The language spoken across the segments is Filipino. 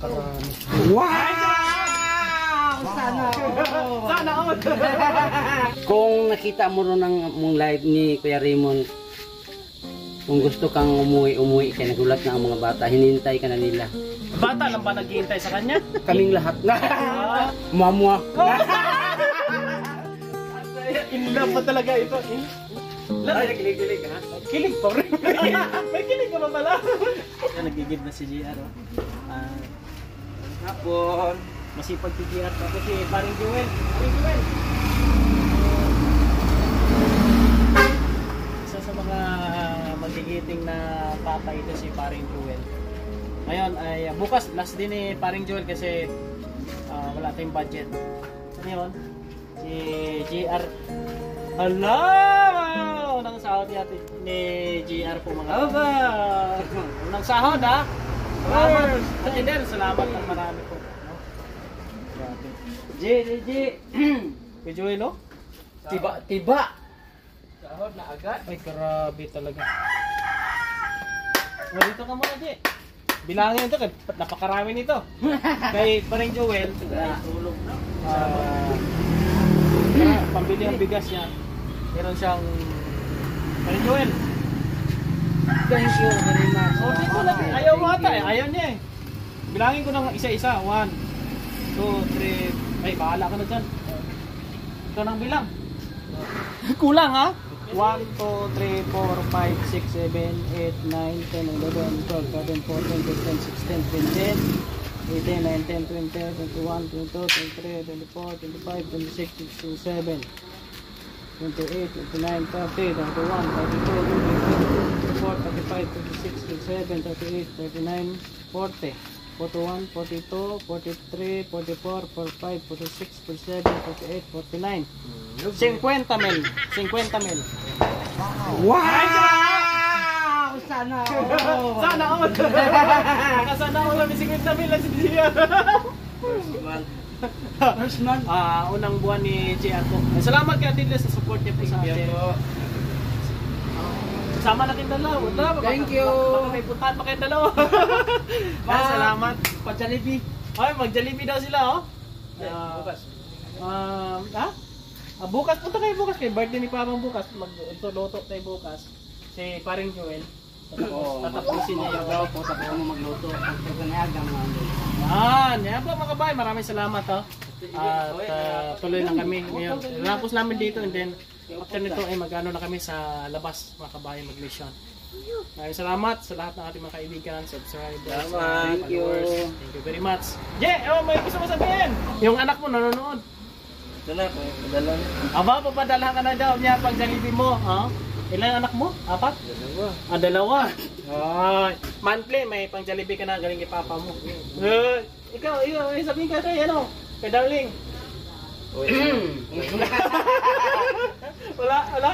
napakarami. Wow! Sana all! Sana all! Kung nakita mo ron ng mong live ni Kuya Raymond, kung gusto kang umuwi, kaya nagulat na ang mga bata, hinintay ka na nila. Bata lang ba naghihintay sa kanya? Kaming lahat na. Mamwa. In love pa talaga ito. Ay, kilig-kilig ha? Kilig pa rin. May kilig ka pa pala. Nagigib na si JR. Hapon. Masipag si JR pa kasi paring Joel. Paring Joel. Isa sa mga magigiting na papa ito si paring Joel. Ngayon ay bukas last din ni paring Joel kasi wala tayong budget. Ngayon si JR. Hello! Unang sahod ni JR po mga aba. Unang sahod ha. Salamat. At salamat ng marami po. Grabe. J. Kay Joel no? Tiba. Sahod na agad. Ay grabe talaga. Dito ka muna J. Bilangin ito, napakarami nito. Kay paring Joel, tulog na. Pambili ang bigas niya. Meron siyang paring Joel. Thank you very much. Oh, dito lang. Ayaw mo ata eh. Ayaw niya eh. Bilangin ko ng isa-isa. 1, 2, 3. Ay, bahala ka na dyan. Ikaw nang bilang. Kulang ha? 1, 2, 3, 4, 5, 6, 7, 8, 9, 10, 11, 12, 13, 14, 15, 16, 17, 18, 19, 20, 21, 22, 23, 24, 25, 26, 27, 28, 29, 30, 31, 32, 34, 35, 36, 37, 38, 39, 40, 41, 42, 43, 44, 45, 46, 47, 48, 49. 50 mil. 50 mil. Wow! Sana all! Sana all! Sana all namin 50 mil lang si Gia. First month. Unang buwan ni JR po. Salamat kay Atilla sa support niya po sa atin. Sama natin dalawa. Thank you. Baka may puntahan pa kayo dalawa. Salamat. Pa-Jollibee. Ay, mag-Jollibee daw sila oh. Bukas. Bukas, punta kayo bukas kay birthday ni Papang bukas. Magluto tayo bukas. Si paring Joel. Tatapusin niya yung Daw po tapos mo magluto. Pagkanayagang yan po mga kabayan. Maraming salamat oh. At tuloy lang kami. Tapos namin dito and then after nito ay mag-ano na kami sa labas mga kabayan mag-mission. Maraming salamat sa lahat ng ating mga kaibigan, subscribers, Thank you. followers. Thank you very much. May gusto mo sabihin? Yung anak mo nanonood. Dala ko. Dala. Aba, papadala ka na daw niya pag Jollibee mo. Ilan anak mo? 4? Dalawa. 2. Ay, monthly may pang Jollibee ka na galing kay papa mo. Ikaw, sabihin ka kay kay darling. Wala.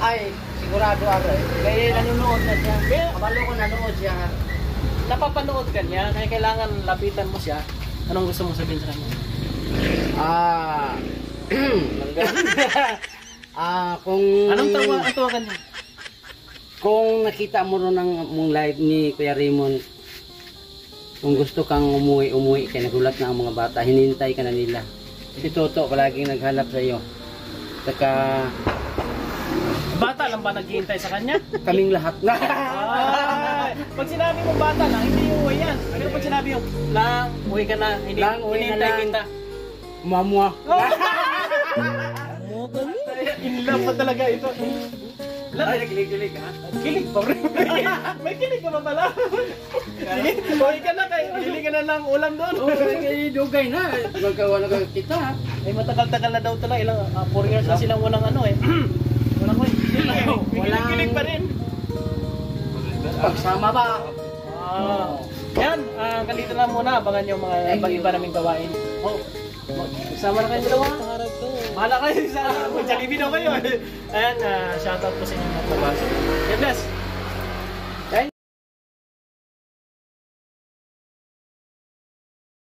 Ay, sigurado ako eh. Kaya nanonood na siya. Kabalo ko nanonood siya. Napapanood ka niya, kaya kailangan lapitan mo siya. Anong gusto mong sabihin sa kanya? Kung Anong tawagan niya? Kung nakita mo ron ng mong live ni Kuya Raymond, kung gusto kang umuwi, kaya nagulat na ang mga bata, hinintay ka na nila. Si Toto palaging naghanap sa iyo. Saka Bata lang ba naghihintay sa kanya? kaming lahat na. Pag sinabi mo bata lang, hindi uwi yan. Pero pag sinabi yung lang, uwi ka na, hindi Lang, uwi na hinihintay lang. kita. Mamwa. In love pa talaga ito. Ay, kilig-kilig ha? Kilig pa rin. May kilig ka pa pala. Sige, uwi ka na kayo. Bili ka na lang ulam doon. Kaya dugay na. Magkawa na kita ha? Ay matagal-tagal na daw talaga. Ilang 4 years na silang walang walang kilig pa rin. Pagsama ba? Yan, kalito lang muna. Abangan yung mga ibang-iba naming gawain. Sama na kayo dalawa. Mahala kayo sa Jollibee daw kayo. Ayan, shoutout po sa inyo mga kabasa. God bless.